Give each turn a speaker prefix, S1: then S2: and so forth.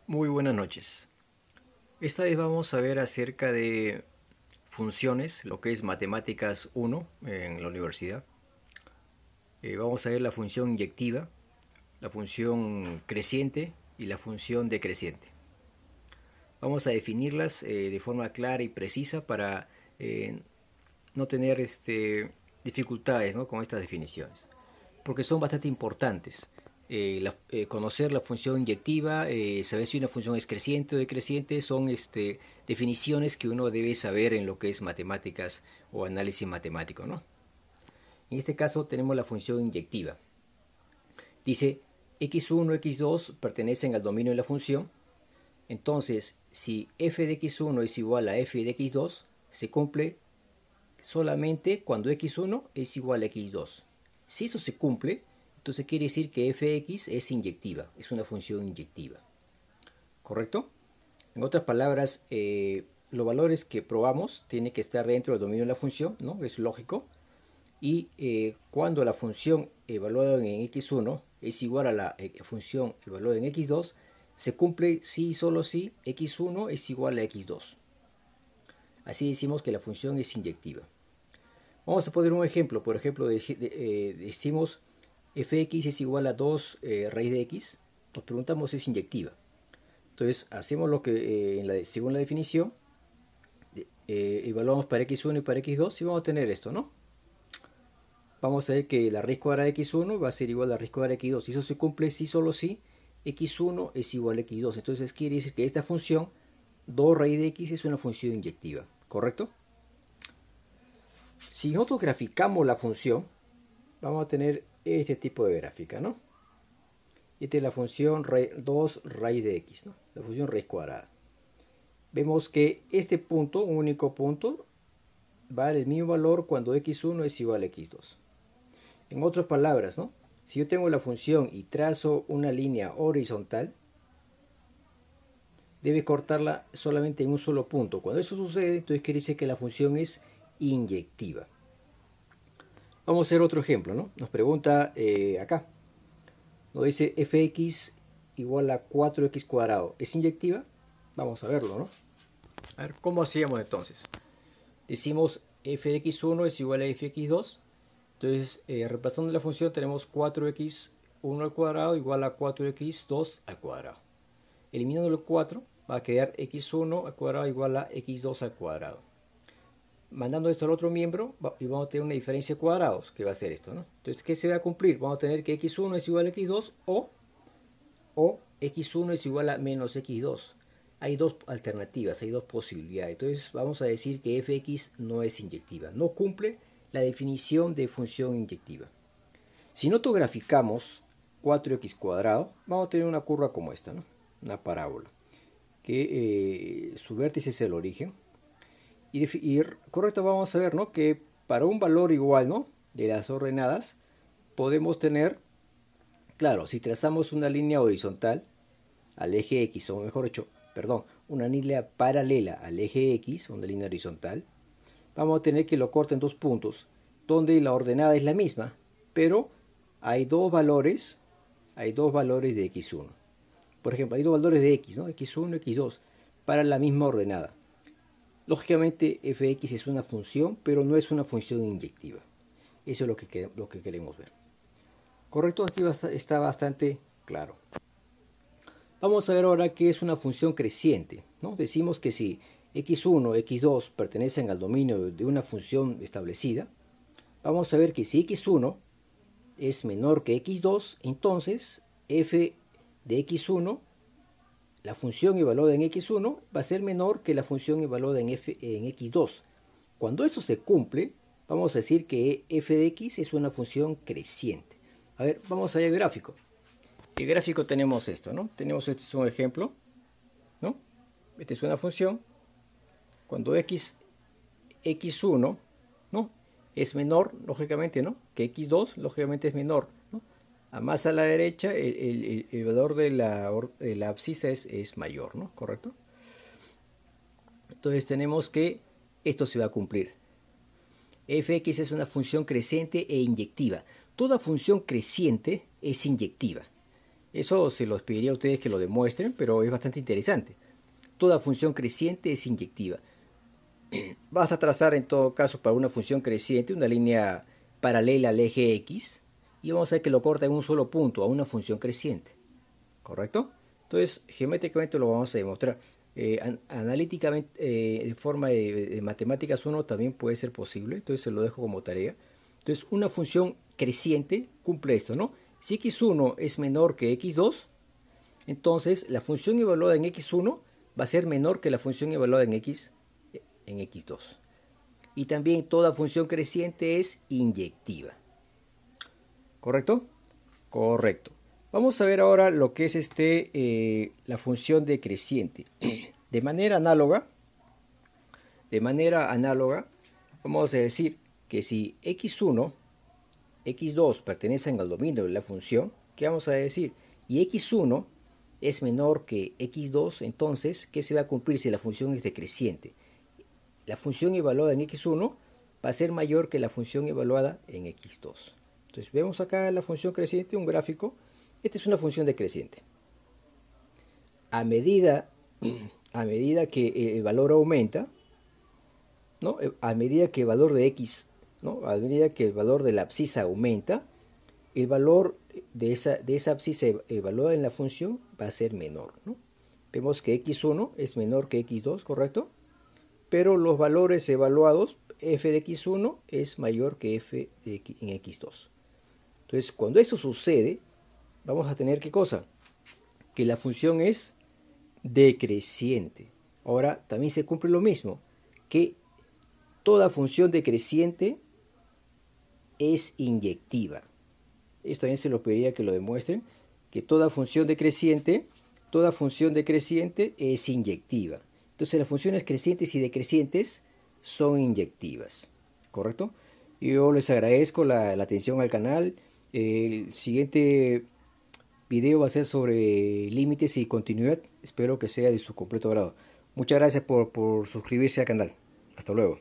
S1: Muy buenas noches. Esta vez vamos a ver acerca de funciones, lo que es matemáticas 1 en la universidad. Vamos a ver la función inyectiva, la función creciente y la función decreciente. Vamos a definirlas de forma clara y precisa para no tener dificultades, ¿no?, con estas definiciones, porque son bastante importantes. Conocer la función inyectiva, saber si una función es creciente o decreciente, son definiciones que uno debe saber en lo que es matemáticas o análisis matemático, ¿no? En este caso tenemos la función inyectiva. Dice x1, x2 pertenecen al dominio de la función. Entonces, si f de x1 es igual a f de x2, se cumple solamente cuando x1 es igual a x2. Si eso se cumple, entonces quiere decir que fx es inyectiva, es una función inyectiva. ¿Correcto? En otras palabras, los valores que probamos tienen que estar dentro del dominio de la función, ¿no? Es lógico. Y cuando la función evaluada en x1 es igual a la función evaluada en x2, se cumple si y solo si x1 es igual a x2. Así decimos que la función es inyectiva. Vamos a poner un ejemplo. Por ejemplo, decimos fx es igual a 2 raíz de x. Nos preguntamos si es inyectiva. Entonces hacemos lo que según la definición, evaluamos para x1 y para x2 y vamos a tener esto, ¿no? Vamos a ver que la raíz cuadrada de x1 va a ser igual a la raíz cuadrada de x2. Y eso se cumple si solo si x1 es igual a x2. Entonces quiere decir que esta función 2 raíz de x es una función inyectiva, ¿correcto? Si nosotros graficamos la función, vamos a tener este tipo de gráfica, ¿no? Esta es la función 2 raíz de x, ¿no? La función raíz cuadrada. Vemos que este punto, un único punto, va a dar el mismo valor cuando x1 es igual a x2. En otras palabras, ¿no?, si yo tengo la función y trazo una línea horizontal, debe cortarla solamente en un solo punto. Cuando eso sucede, entonces quiere decir que la función es inyectiva. Vamos a hacer otro ejemplo, ¿no? Nos pregunta acá. Nos dice fx igual a 4x cuadrado. ¿Es inyectiva? Vamos a verlo, ¿no? A ver, ¿cómo hacíamos entonces? Decimos f de x1 es igual a f de x2. Entonces, reemplazando la función tenemos 4x1 al cuadrado igual a 4x2 al cuadrado. Eliminando el 4 va a quedar x1 al cuadrado igual a x2 al cuadrado. Mandando esto al otro miembro y vamos a tener una diferencia de cuadrados, que va a ser esto, ¿no? Entonces, ¿qué se va a cumplir? Vamos a tener que x1 es igual a x2 o x1 es igual a menos x2. Hay dos alternativas, hay dos posibilidades. Entonces vamos a decir que fx no es inyectiva, no cumple la definición de función inyectiva. Si nosotros graficamos 4x cuadrado, vamos a tener una curva como esta, ¿no? Una parábola, que su vértice es el origen. Y correcto, vamos a ver, ¿no?, que para un valor igual, ¿no?, de las ordenadas, podemos tener, claro, si trazamos una línea horizontal al eje X, o mejor dicho, perdón, una línea paralela al eje X, una línea horizontal, vamos a tener que lo corten dos puntos, donde la ordenada es la misma, pero hay dos valores de x1. Por ejemplo, hay dos valores de x, ¿no?, x1 y x2, para la misma ordenada. Lógicamente, fx es una función, pero no es una función inyectiva. Eso es lo que queremos ver. Correcto, aquí está bastante claro. Vamos a ver ahora qué es una función creciente, ¿no? Decimos que si x1 y x2 pertenecen al dominio de una función establecida, vamos a ver que si x1 es menor que x2, entonces f de x1, la función evaluada en x1, va a ser menor que la función evaluada en x2. Cuando eso se cumple, vamos a decir que f de x es una función creciente. A ver, vamos a ver el gráfico. El gráfico tenemos esto, ¿no? Tenemos este es un ejemplo, ¿no? Esta es una función. Cuando x1, ¿no?, es menor, lógicamente, ¿no?, que x2, lógicamente es menor, ¿no? A más a la derecha, el valor de la abscisa es mayor, ¿no? ¿Correcto? Entonces tenemos que esto se va a cumplir. Fx es una función creciente e inyectiva. Toda función creciente es inyectiva. Eso se los pediría a ustedes que lo demuestren, pero es bastante interesante. Toda función creciente es inyectiva. Basta trazar en todo caso para una función creciente una línea paralela al eje X y vamos a ver que lo corta en un solo punto a una función creciente. ¿Correcto? Entonces, geométricamente lo vamos a demostrar. Analíticamente, de forma de matemáticas 1 también puede ser posible. Entonces, se lo dejo como tarea. Entonces, una función creciente cumple esto, ¿no? Si x1 es menor que x2, entonces la función evaluada en x1 va a ser menor que la función evaluada en x2. Y también toda función creciente es inyectiva. ¿Correcto? Correcto. Vamos a ver ahora lo que es la función decreciente. De manera análoga, vamos a decir que si x1, x2 pertenecen al dominio de la función, ¿qué vamos a decir? Y x1 es menor que x2, entonces, ¿qué se va a cumplir si la función es decreciente? La función evaluada en x1 va a ser mayor que la función evaluada en x2. Entonces vemos acá la función creciente, un gráfico. Esta es una función decreciente. A medida que el valor aumenta, ¿no? A medida que el valor de x, ¿no? A medida que el valor de la abscisa aumenta, el valor de esa abscisa evaluada en la función va a ser menor, ¿no? Vemos que x1 es menor que x2, ¿correcto? Pero los valores evaluados, f de x1 es mayor que f en x2. Entonces, cuando eso sucede, vamos a tener ¿qué cosa? Que la función es decreciente. Ahora, también se cumple lo mismo, que toda función decreciente es inyectiva. Esto también se lo pediría que lo demuestren, que toda función decreciente es inyectiva. Entonces las funciones crecientes y decrecientes son inyectivas, ¿correcto? Yo les agradezco la atención al canal. El siguiente video va a ser sobre límites y continuidad. Espero que sea de su completo agrado. Muchas gracias por suscribirse al canal. Hasta luego.